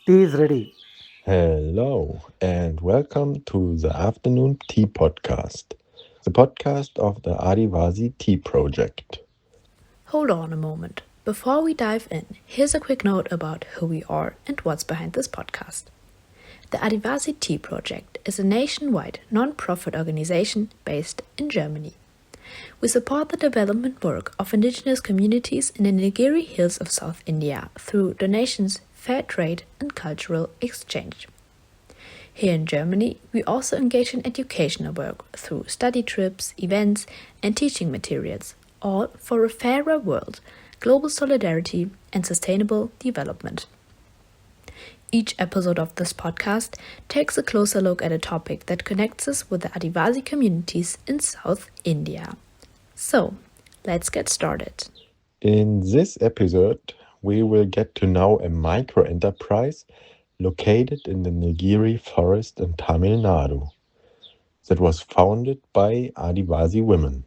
Tea is ready. Hello, and welcome to the Afternoon Tea Podcast, the podcast of the Adivasi Tea Project. Hold on a moment. Before we dive in, here's a quick note about who we are and what's behind this podcast. The Adivasi Tea Project is a nationwide non-profit organization based in Germany. We support the development work of indigenous communities in the Nilgiri Hills of South India through donations, fair trade, and cultural exchange. Here in Germany, we also engage in educational work through study trips, events, and teaching materials, all for a fairer world, global solidarity, and sustainable development. Each episode of this podcast takes a closer look at a topic that connects us with the Adivasi communities in South India. So, let's get started. In this episode, we will get to know a micro enterprise located in the Nilgiri Forest in Tamil Nadu that was founded by Adivasi women.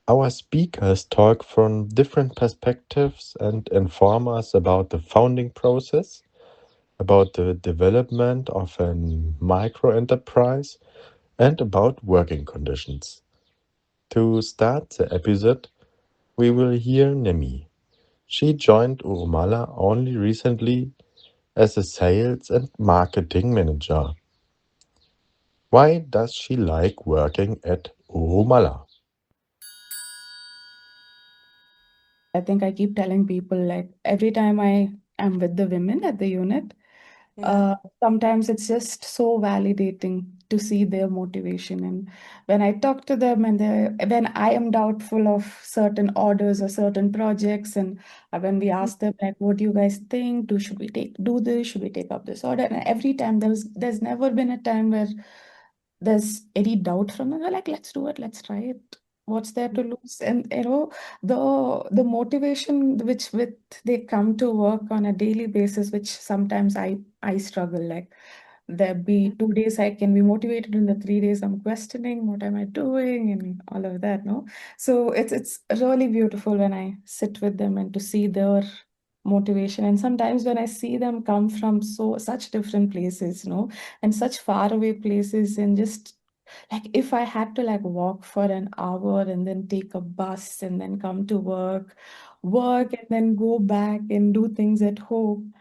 Our speakers talk from different perspectives and inform us about the founding process, about the development of a micro enterprise, and about working conditions. To start the episode, we will hear Nemi. She joined Urumala only recently as a sales and marketing manager. Why does she like working at Urumala? I think I keep telling people like every time I am with the women at the unit, sometimes it's just so validating to see their motivation. And when I talk to them and when I am doubtful of certain orders or certain projects, and when we ask them like, what do you guys think? Should we do this? Should we take up this order? And every time there's never been a time where there's any doubt from them. They're like, let's do it, let's try it. What's there to lose? And the motivation with they come to work on a daily basis, which sometimes I struggle. Like there be 2 days I can be motivated, and the 3 days I'm questioning what am I doing and all of that. No, so it's really beautiful when I sit with them and to see their motivation. And sometimes when I see them come from such different places, and such far away places, and just like if I had to like walk for an hour and then take a bus and then come to work and then go back and do things at home,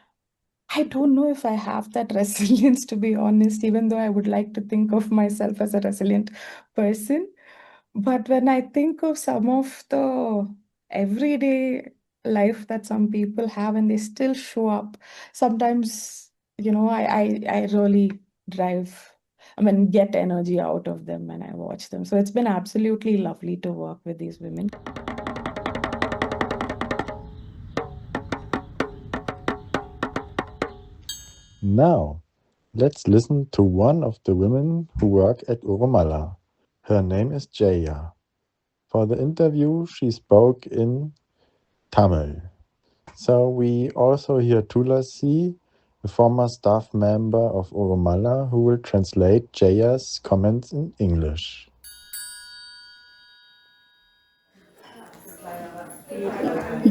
I don't know if I have that resilience, to be honest, even though I would like to think of myself as a resilient person. But when I think of some of the everyday life that some people have and they still show up, sometimes, I really get energy out of them when I watch them. So it's been absolutely lovely to work with these women. Now, let's listen to one of the women who work at Urumala. Her name is Jaya. For the interview, she spoke in Tamil. So we also hear Tulasi, a former staff member of Urumala, who will translate Jaya's comments in English.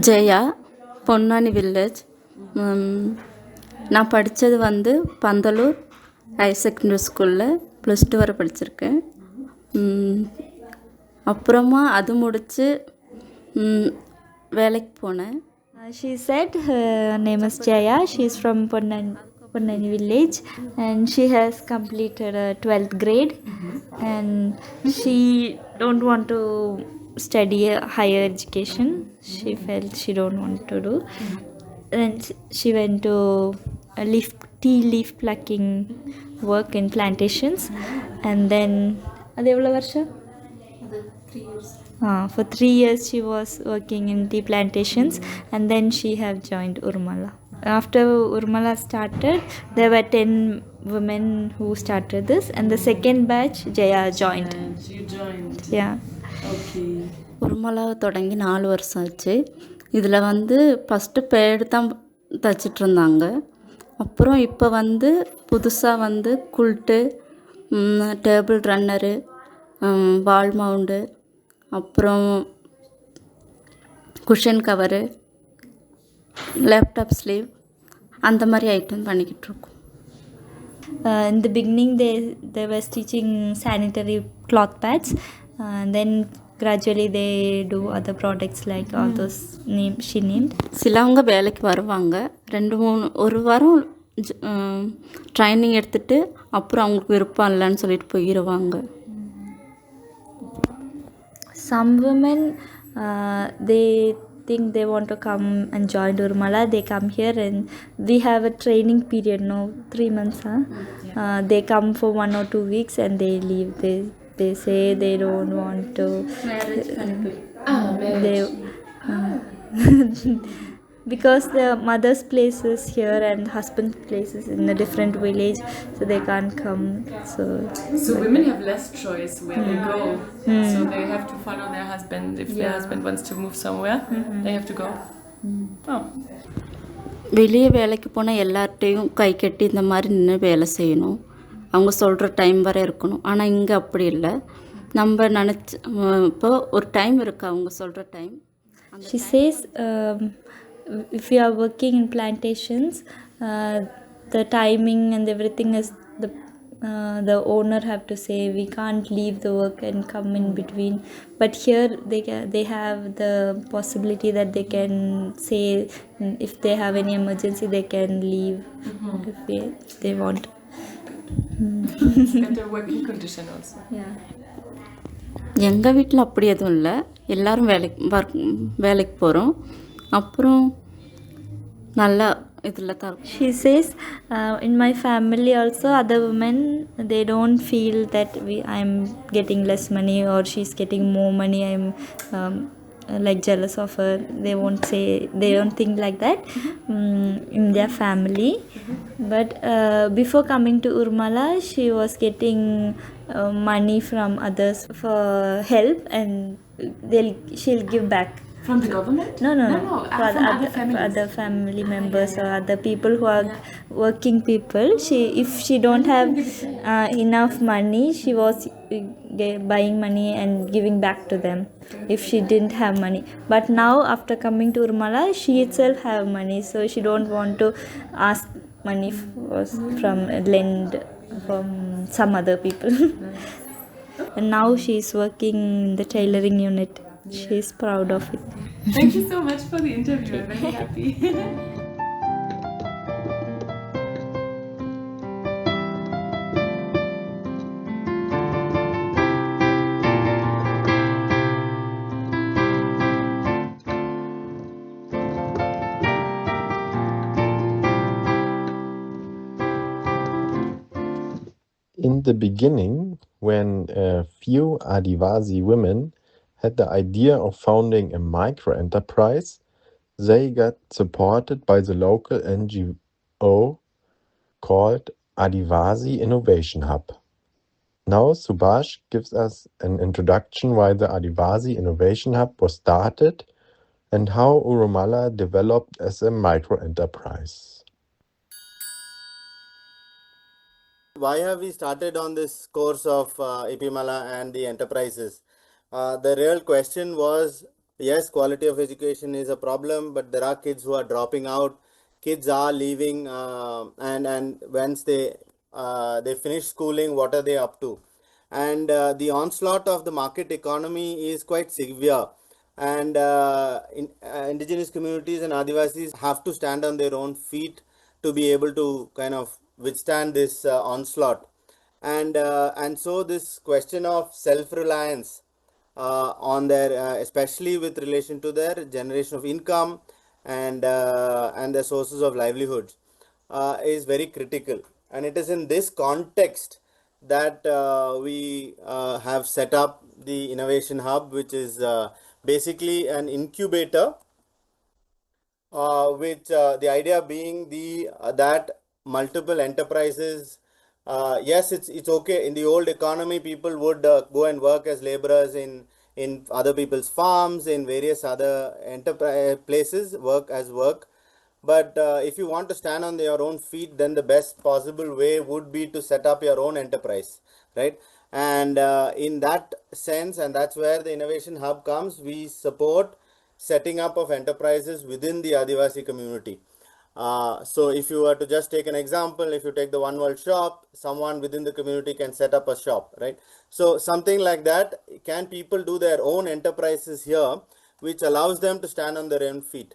Jaya Ponnani village. நான் படித்தது வந்து Pandalur higher secondary ஸ்கூலில் +2 வரை படிச்சிருக்கேன். அப்புறமா அது முடித்து வேலைக்கு போனேன். She said her name is Jaya. She is from Ponnani village and she has completed 12th grade and she don't want to study a higher education. She felt she don't want to do. And she went to tea leaf plucking work in plantations and then அது எவ்வளோ வருஷம்? For 3 years she was working in tea plantations and then she have joined Urumala. After Urumala started, there were 10 women who started this and the second batch Jaya joined. She joined. Yeah. Okay. உருமலா தொடங்கி 4 வருஷம் ஆச்சு. இதில் வந்து first pad தான் தைச்சிட்டு இருந்தாங்க. அப்புறம் இப்போ வந்து புதுசாக வந்து குல்ட்டு, டேபிள் ரன்னரு, வால் மவுண்டு, அப்புறம் குஷன் கவரு, லேப்டாப் ஸ்லீவ் அந்த மாதிரி ஐட்டம் பண்ணிக்கிட்டு இருக்கோம். In the beginning, they were stitching sanitary cloth pads, and then gradually they do other products like all those she named. சிலவங்க வேலைக்கு வருவாங்க, 2-3 ஒரு வாரம் ட்ரைனிங் எடுத்துகிட்டு அப்புறம் அவங்களுக்கு விருப்பம் இல்லைன்னு சொல்லிட்டு போயிடுவாங்க. Some women, they think they want to come and join Urumala. They come here and we have a training period, no, 3 months. They come for 1 or 2 weeks and they leave. They say they don't want to. They, because the mother's place is here and husband's place is in a different village, so they can't come. So women have less choice where they go. So they have to follow their husband. If their husband wants to move somewhere, they have to go. Oh. வெளியே வேலைக்கு போனால் எல்லார்ட்டையும் கை கட்டி இந்த மாதிரி நின்று வேலை செய்யணும், அவங்க சொல்கிற டைம் வரை இருக்கணும். ஆனால் இங்கே அப்படி இல்லை, நம்ம நினச்சி இப்போ ஒரு டைம் இருக்குது, அவங்க சொல்கிற time. she says, if you are working in plantations, the timing and everything is the owner have to say, we can't leave the work and come in between. But here they have the possibility that they can say, if they have any emergency, they can leave if they want. It's got a working condition also. Yeah. எங்கள் வீட்டில் அப்படி எதுவும் இல்லை, எல்லோரும் வேலைக்கு போகிறோம். அப்புறம் நல்லா இதில் தான். She says, in my family also, other women, they don't feel that I'm getting less money or she's getting more money, I'm like jealous of her. They don't think like that in their family. But before coming to Urumala, she was getting money from others for help, and she'll give back. From the government? No. For other family members or other people who are working people. If she don't have enough money, she was buying money and giving back to them if she didn't have money. But now after coming to Urumala, she itself have money, so she don't want to ask money lend from some other people. And now she is working in the tailoring unit. She is proud of it. Thank you so much for the interview. I'm very happy. In the beginning, when a few Adivasi women had the idea of founding a micro-enterprise, they got supported by the local NGO called Adivasi Innovation Hub. Now Subhash gives us an introduction why the Adivasi Innovation Hub was started and how Urumala developed as a micro-enterprise. Why have we started on this course of Ipimala and the enterprises? The real question was, yes, quality of education is a problem, but there are kids who are dropping out. Kids are leaving, and once they finish schooling, what are they up to? And the onslaught of the market economy is quite severe. And indigenous communities and Adivasis have to stand on their own feet to be able to kind of withstand this onslaught. And so this question of self-reliance on their especially with relation to their generation of income and their sources of livelihoods is very critical. And it is in this context that we have set up the Innovation Hub, which is basically an incubator, which the idea being that multiple enterprises, yes, it's okay. In the old economy, people would go and work as laborers in other people's farms, in various other enterprise places, work. But if you want to stand on your own feet, then the best possible way would be to set up your own enterprise, right? And in that sense, and that's where the Innovation Hub comes, we support setting up of enterprises within the Adivasi community. So if you were to just take an example, if you take the One World shop, someone within the community can set up a shop, right? So something like that, can people do their own enterprises here, which allows them to stand on their own feet?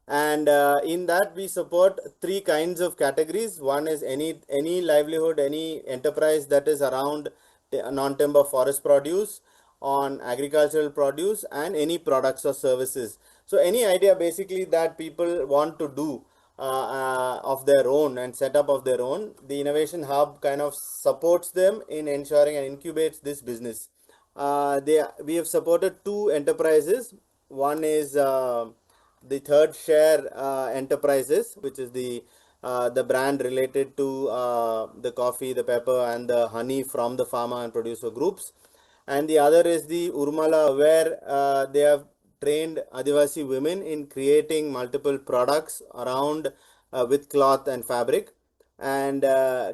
And in that we support three kinds of categories. One is any livelihood, any enterprise that is around non-timber forest produce, on agricultural produce, and any products or services. So any idea basically that people want to do of their own and set up of their own, the innovation hub kind of supports them in ensuring and incubates this business. We have supported two enterprises. One is the third share enterprises, which is the brand related to the coffee, the pepper, and the honey from the farmer and producer groups. And the other is the Urumala, where they have trained Adivasi women in creating multiple products around with cloth and fabric, and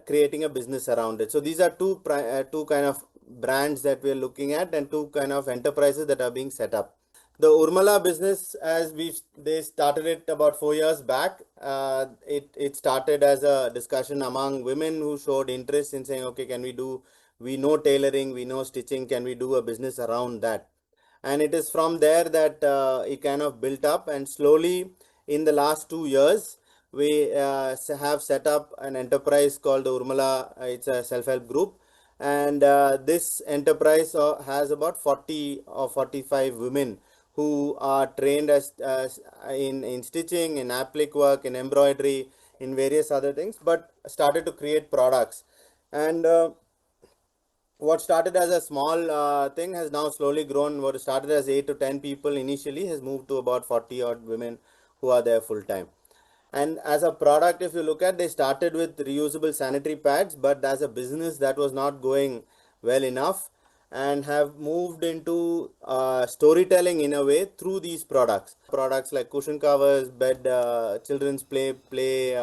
creating a business around it. So these are two kind of brands that we are looking at, and two kind of enterprises that are being set up. The Urumala business, as they started it about 4 years back. It started as a discussion among women who showed interest in saying, okay, we know tailoring, we know stitching, can we do a business around that? And it is from there that it kind of built up, and slowly in the last 2 years we have set up an enterprise called the Urumala. It's a self-help group, and this enterprise has about 40 or 45 women who are trained as in stitching, in applique work, in embroidery, in various other things, but started to create products. And what started as a small thing has now slowly grown. What started as 8 to 10 people initially has moved to about 40 odd women who are there full time. And as a product, if you look at, they started with reusable sanitary pads, but as a business that was not going well enough, and have moved into storytelling in a way through these products like cushion covers, bed, children's play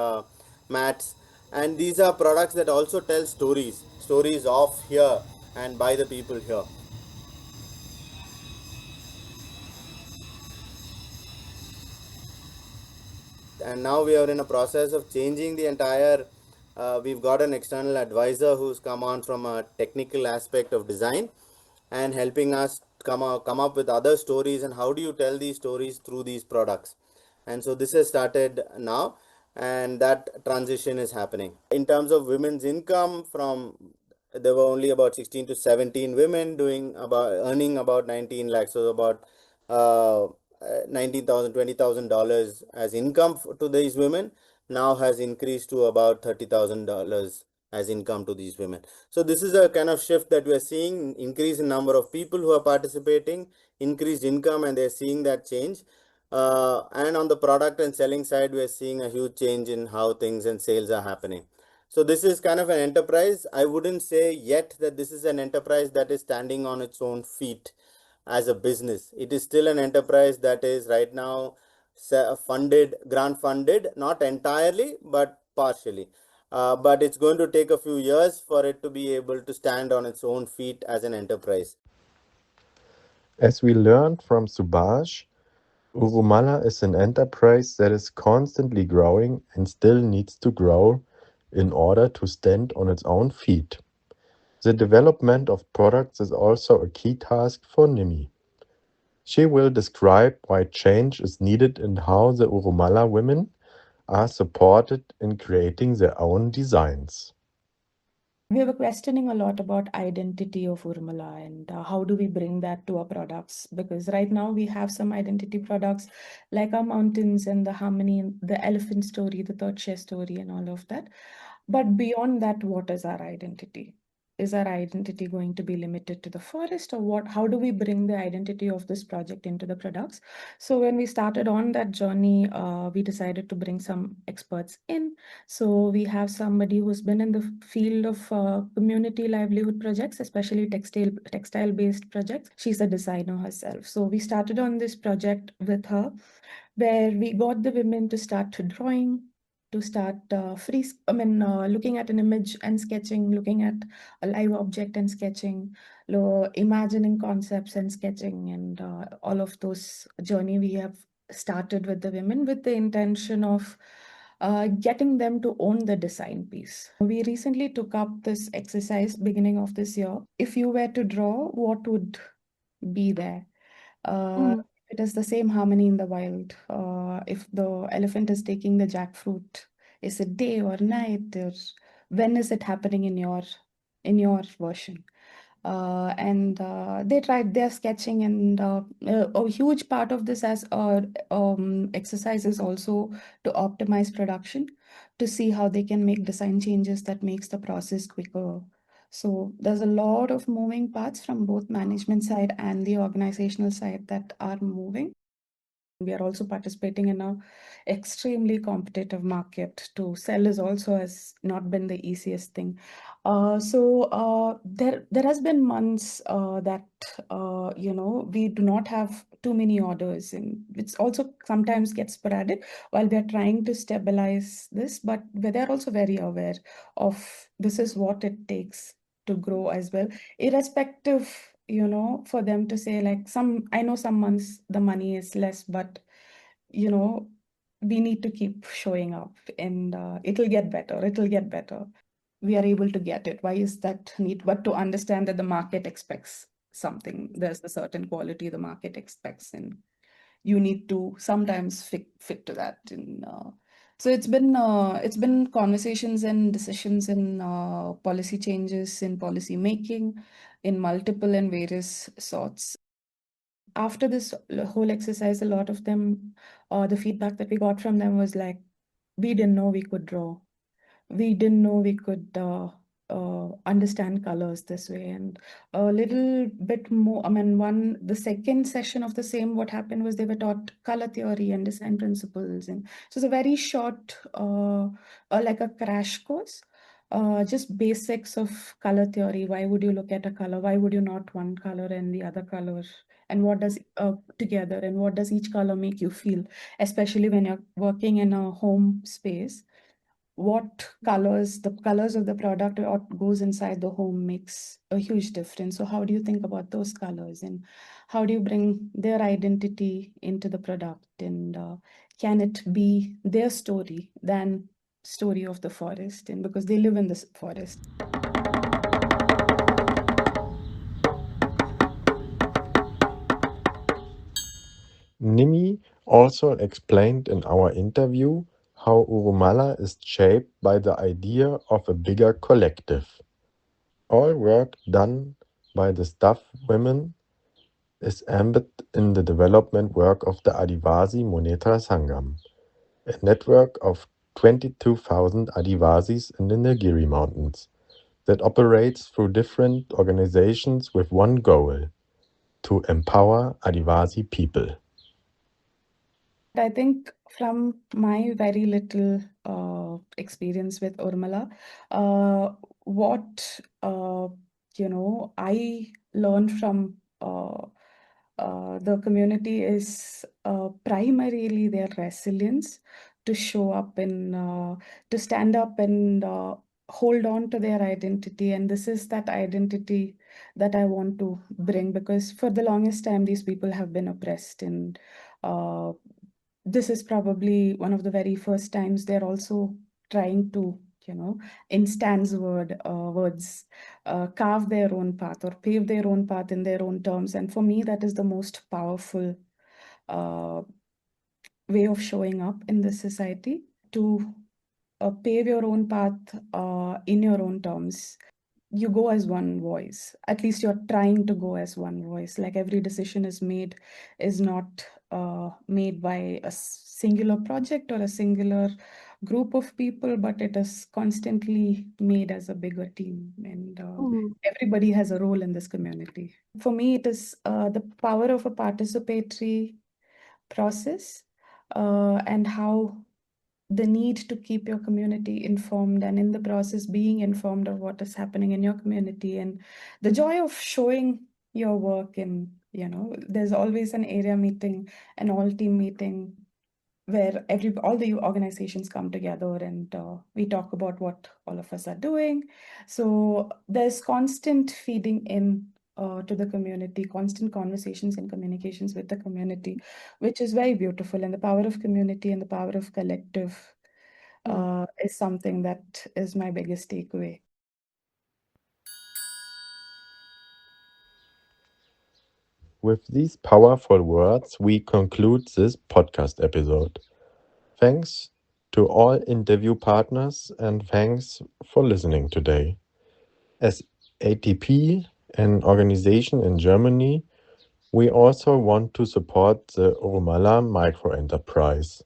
mats. And these are products that also tell stories of here and by the people here. And now we are in a process of changing the entire we've got an external advisor who's come on from a technical aspect of design, and helping us come up with other stories, and how do you tell these stories through these products. And so this has started now, and that transition is happening. In terms of women's income, from there were only about 16 to 17 women earning about 19 lakhs, so about uh, $19,000, $20,000 as income to these women, now has increased to about $30,000 as income to these women. So this is a kind of shift that we are seeing: increase in number of people who are participating, increased income, and they're seeing that change. And on the product and selling side, we are seeing a huge change in how things and sales are happening. So this is kind of an enterprise. I wouldn't say yet that this is an enterprise that is standing on its own feet as a business. It is still an enterprise that is right now grant funded, not entirely, but partially. But it's going to take a few years for it to be able to stand on its own feet as an enterprise. As we learned from Subhash, Urumala is an enterprise that is constantly growing and still needs to grow in order to stand on its own feet. The development of products is also a key task for Nimi. She will describe why change is needed and how the Urumala women are supported in creating their own designs. We were questioning a lot about identity of Urmala and how do we bring that to our products, because right now we have some identity products like our mountains and the harmony, the elephant story, the third share story, and all of that. But beyond that, what is our identity? Is our identity going to be limited to the forest, or what? How do we bring the identity of this project into the products? So when we started on that journey, we decided to bring some experts in. So we have somebody who's been in the field of community livelihood projects, especially textile-based projects. She's a designer herself. So we started on this project with her, where we got the women to start drawing, to start looking at an image and sketching, looking at a live object and sketching, imagining concepts and sketching, and all of those journey we have started with the women with the intention of getting them to own the design piece. We recently took up this exercise beginning of this year. If you were to draw, what would be there? It is the same harmony in the wild. If the elephant is taking the jackfruit, is it day or night? Or when is it happening in your version? And they're sketching, and a huge part of this as exercise is also to optimize production, to see how they can make design changes that makes the process quicker. So there's a lot of moving parts from both management side and the organizational side that are moving. We are also participating in a extremely competitive market. To sell is also has not been the easiest thing. There has been months that we do not have too many orders, and it's also sometimes gets sporadic while we are trying to stabilize this. But they're also very aware of this is what it takes to grow as well, irrespective, for them to say like I know some months the money is less, but we need to keep showing up, and it'll get better. It'll get better. We are able to get it. Why is that need? But to understand that the market expects something, there's a certain quality the market expects, and you need to sometimes fit to that. And so it's been conversations and decisions and policy changes in policy making in multiple and various sorts. After this whole exercise, a lot of them, the feedback that we got from them was like, we didn't know we could draw. We didn't know we could understand colors this way. And a little bit more, the second session of the same, what happened was they were taught color theory and design principles. And so it's a very short, like a crash course. Just basics of color theory. Why would you look at a color? Why would you not one color and the other color? And what does together, and what does each color make you feel, especially when you're working in a home space? What colors, the colors of the product or what goes inside the home makes a huge difference. So how do you think about those colors, and how do you bring their identity into the product? And can it be their story than story of the forest? And because they live in this forest. Nimi also explained in our interview how Urumala is shaped by the idea of a bigger collective. All work done by the staff women is embedded in the development work of the Adivasi Moneta Sangam, a network of 22,000 Adivasis in the Nilgiri Mountains that operates through different organizations with one goal: to empower Adivasi people. I think from my very little experience with Urumala, what I learned from the community is primarily their resilience to show up and to stand up and hold on to their identity. And this is that identity that I want to bring, because for the longest time these people have been oppressed, and this is probably one of the very first times they're also trying to, in Stan's words, carve their own path or pave their own path in their own terms. And for me, that is the most powerful way of showing up in this society, to pave your own path in your own terms. You go as one voice. At least you're trying to go as one voice. Like every decision is not made by a singular project or a singular group of people, but it is constantly made as a bigger team. And everybody has a role in this community. For me, it is the power of a participatory process, and how the need to keep your community informed, and in the process being informed of what is happening in your community, and the joy of showing your work. And there's always an area meeting, an all team meeting, where all the organizations come together, and we talk about what all of us are doing. So there's constant feeding in to the community, constant conversations and communications with the community, which is very beautiful. And the power of community and the power of collective is something that is my biggest takeaway. With these powerful words, we conclude this podcast episode. Thanks to all interview partners and thanks for listening today. As ATP, an organization in Germany, we also want to support the Urumala microenterprise.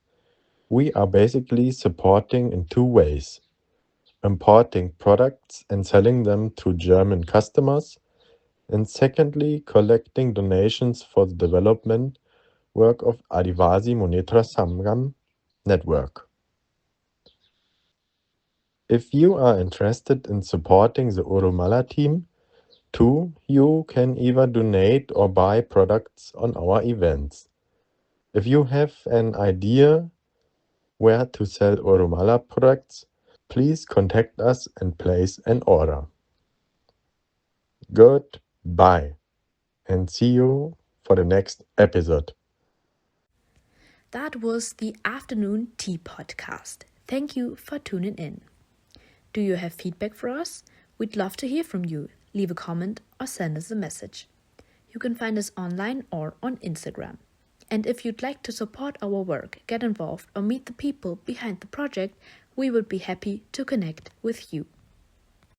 We are basically supporting in two ways: importing products and selling them to German customers, and secondly, collecting donations for the development work of Adivasi Monetra Sangam network. If you are interested in supporting the Urumala team, too, you can either donate or buy products on our events. If you have an idea where to sell Urumala products, please contact us and place an order. Goodbye and see you for the next episode. That was the Afternoon Tea Podcast. Thank you for tuning in. Do you have feedback for us? We'd love to hear from you. Leave a comment or send us a message. You can find us online or on Instagram. And if you'd like to support our work, get involved, or meet the people behind the project, we would be happy to connect with you.